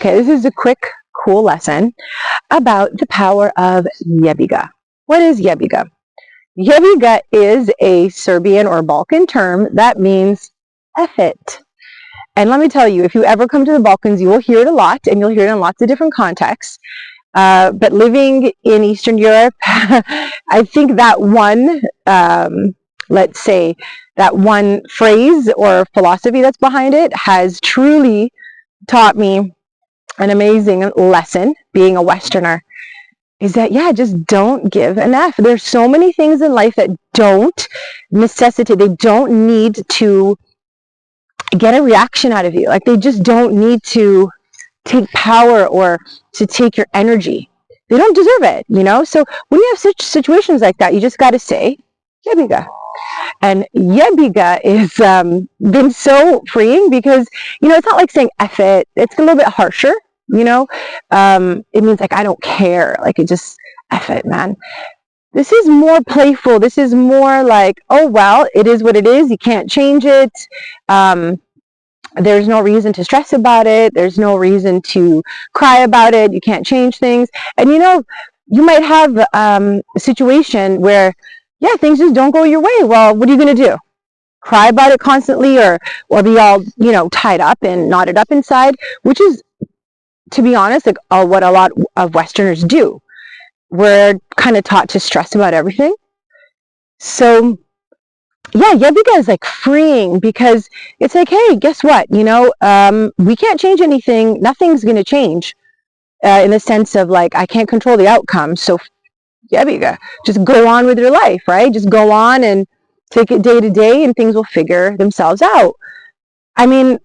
Okay, this is a quick, cool lesson about the power of Jebi Ga. What is Jebi Ga? Jebi Ga is a Serbian or Balkan term that means F it. And let me tell you, if you ever come to the Balkans, you will hear it a lot, and you'll hear it in lots of different contexts. But living in Eastern Europe, I think that one, let's say, that one phrase or philosophy that's behind it has truly taught me an amazing lesson, being a Westerner, is that, yeah, just don't give an F. There's so many things in life that don't necessitate, they don't need to get a reaction out of you. Like, they just don't need to take power or to take your energy. They don't deserve it, you know? So when you have such situations like that, you just got to say, Jebi Ga. And Jebi Ga is been so freeing because, you know, it's not like saying F it. It's a little bit harsher, you know? It means like, I don't care. Like, it just, F it, man. This is more playful. This is more like, oh, well, it is what it is. You can't change it. There's no reason to stress about it. There's no reason to cry about it. You can't change things. And, you know, you might have a situation where, yeah, things just don't go your way. Well, what are you going to do? Cry about it constantly or be all, you know, tied up and knotted up inside, which is, to be honest, like what a lot of Westerners do. We're kind of taught to stress about everything. So, yeah, Jebi Ga is like freeing because it's like, hey, guess what? You know, we can't change anything. Nothing's going to change in the sense of like, I can't control the outcome. So Jebi Ga, just go on with your life, right? Just go on and take it day to day and things will figure themselves out. I mean,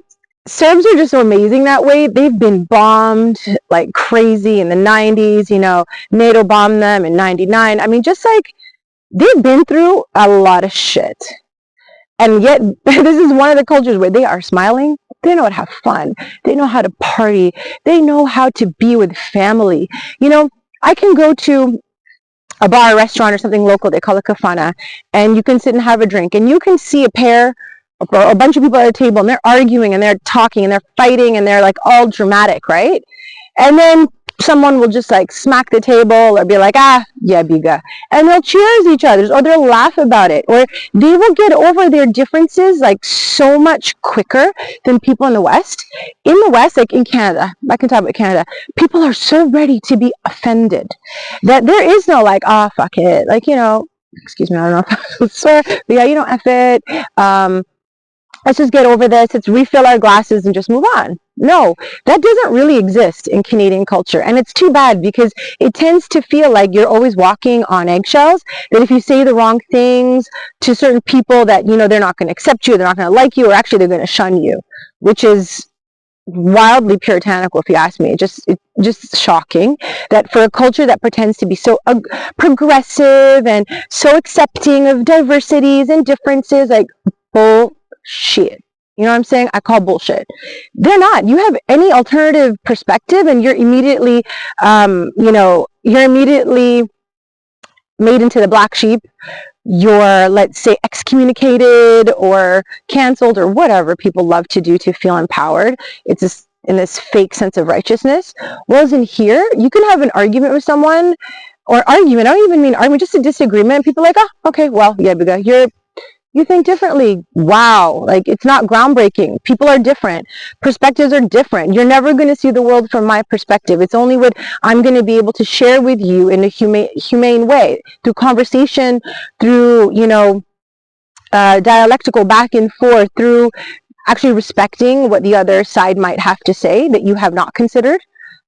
Serbs are just so amazing that way. They've been bombed like crazy in the 90s, you know, NATO bombed them in 99. I mean, just like, they've been through a lot of shit. And yet, this is one of the cultures where they are smiling. They know how to have fun. They know how to party. They know how to be with family. You know, I can go to a bar, a restaurant, or something local. They call it kafana. And you can sit and have a drink. And you can see a pair or a bunch of people at a table. And they're arguing and they're talking and they're fighting. And they're like all dramatic, right? And then someone will just like smack the table or be like, Jebi Ga. And they'll cheers each other or they'll laugh about it. Or they will get over their differences like so much quicker than people in the West. In the West, like in Canada, I can talk about Canada, people are so ready to be offended that there is no like, fuck it. Like, you know, excuse me, I don't know if I swear, but yeah, you know, F it. Let's just get over this. Let's refill our glasses and just move on. No, that doesn't really exist in Canadian culture. And it's too bad because it tends to feel like you're always walking on eggshells, that if you say the wrong things to certain people that, you know, they're not going to accept you, they're not going to like you, or actually they're going to shun you, which is wildly puritanical if you ask me. It's just shocking that for a culture that pretends to be so progressive and so accepting of diversities and differences, like bullshit. You know what I'm saying? I call bullshit. They're not. You have any alternative perspective and you're immediately, you know, you're immediately made into the black sheep. You're, let's say, excommunicated or canceled or whatever people love to do to feel empowered. It's just in this fake sense of righteousness. Whereas in here, you can have an argument with someone or argument. I don't even mean argument, just a disagreement. People are like, okay, well, Jebi Ga, you think differently. Wow. Like, it's not groundbreaking. People are different. Perspectives are different. You're never going to see the world from my perspective. It's only what I'm going to be able to share with you in a humane way, through conversation, through, you know, dialectical back and forth, through actually respecting what the other side might have to say that you have not considered.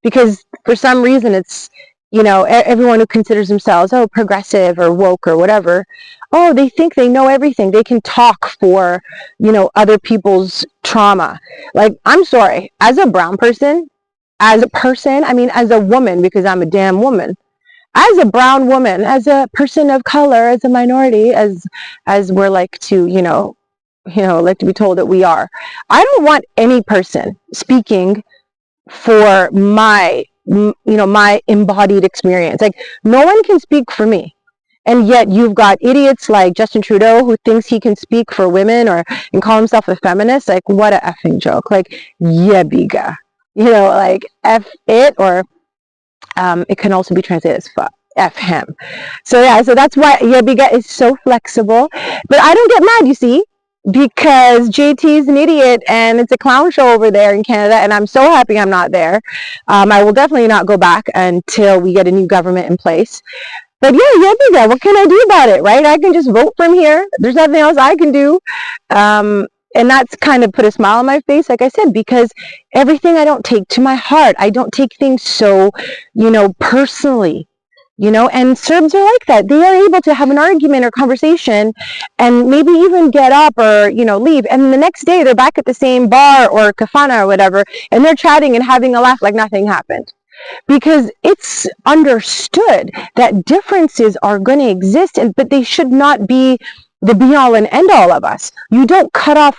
Because for some reason it's, you know, everyone who considers themselves, progressive or woke or whatever, they think they know everything. They can talk for, you know, other people's trauma. Like, I'm sorry, as a brown person, as a woman, because I'm a damn woman, as a brown woman, as a person of color, as a minority, as we're like to, like to be told that we are. I don't want any person speaking for my embodied experience. Like, no one can speak for me. And yet you've got idiots like Justin Trudeau who thinks he can speak for women and call himself a feminist. Like, what a effing joke. Like, Jebi Ga. like F it, or it can also be translated as F him. So yeah, so that's why Jebi Ga is so flexible. But I don't get mad, you see, because JT is an idiot and it's a clown show over there in Canada, and I'm so happy I'm not there. I will definitely not go back until we get a new government in place. But yeah, Jebi Ga, what can I do about it, right? I can just vote from here. There's nothing else I can do. And that's kind of put a smile on my face, like I said, because everything I don't take to my heart. I don't take things so, personally, and Serbs are like that. They are able to have an argument or conversation and maybe even get up or, leave. And the next day they're back at the same bar or kafana or whatever, and they're chatting and having a laugh like nothing happened. Because it's understood that differences are going to exist, but they should not be the be-all and end-all of us. You don't cut off,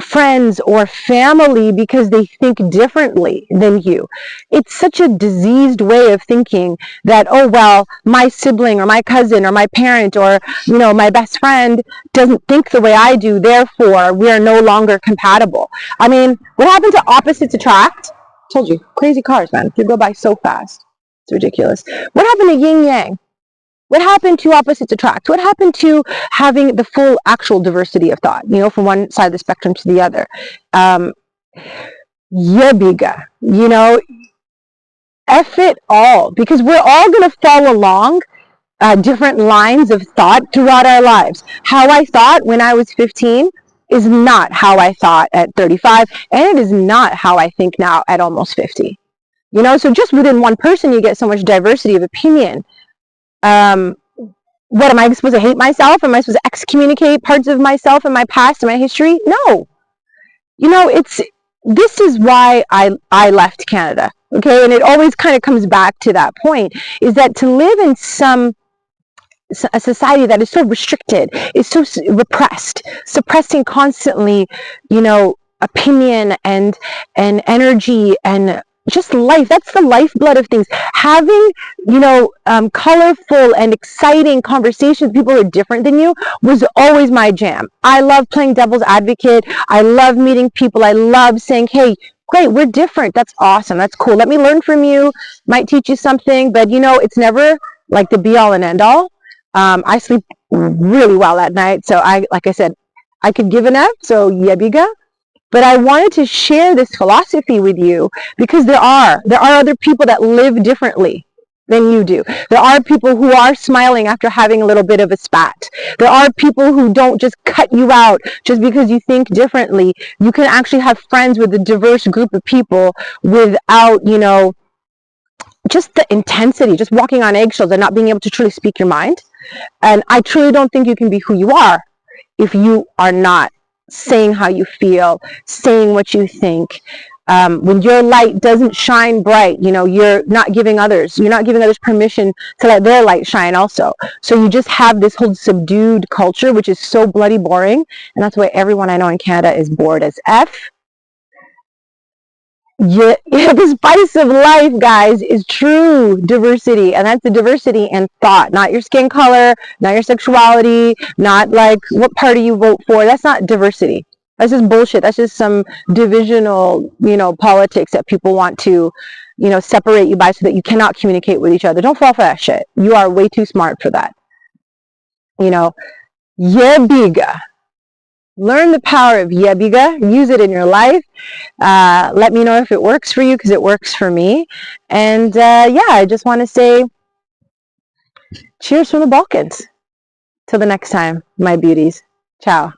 friends or family because they think differently than you. It's such a diseased way of thinking that, oh, well, my sibling or my cousin or my parent or, my best friend doesn't think the way I do, therefore we are no longer compatible. I mean, what happened to opposites attract? Told you, crazy cars, man. They go by so fast. It's ridiculous. What happened to yin yang? What happened to opposites attract? What happened to having the full actual diversity of thought, from one side of the spectrum to the other? Jebi Ga, F it all, because we're all going to follow along different lines of thought throughout our lives. How I thought when I was 15 is not how I thought at 35, and it is not how I think now at almost 50. So just within one person, you get so much diversity of opinion. What, am I supposed to hate myself? Am I supposed to excommunicate parts of myself and my past and my history? No. This is why I left Canada. Okay, and it always kind of comes back to that point, is that to live in a society that is so restricted, is so repressed, suppressing constantly, opinion and energy and just life. That's the lifeblood of things. Having, colorful and exciting conversations with people who are different than you was always my jam. I love playing devil's advocate. I love meeting people. I love saying, hey, great, we're different. That's awesome. That's cool. Let me learn from you. Might teach you something, but it's never like the be all and end all. I sleep really well at night. So like I said, I could give an F, so Jebi Ga. But I wanted to share this philosophy with you because there are other people that live differently than you do. There are people who are smiling after having a little bit of a spat. There are people who don't just cut you out just because you think differently. You can actually have friends with a diverse group of people without, just the intensity, just walking on eggshells and not being able to truly speak your mind. And I truly don't think you can be who you are if you are not saying how you feel, saying what you think. When your light doesn't shine bright, you're not giving others permission to let their light shine also. So you just have this whole subdued culture, which is so bloody boring. And that's why everyone I know in Canada is bored as F. The spice of life, guys, is true diversity, and that's the diversity in thought, not your skin color, not your sexuality, not like what party you vote for. That's not diversity. That's just bullshit. That's just some divisional, politics that people want to, separate you by so that you cannot communicate with each other. Don't fall for that shit. You are way too smart for that. Jebi Ga. Learn the power of Jebi Ga. Use it in your life. Let me know if it works for you, because it works for me. And I just want to say cheers from the Balkans. Till the next time, my beauties. Ciao.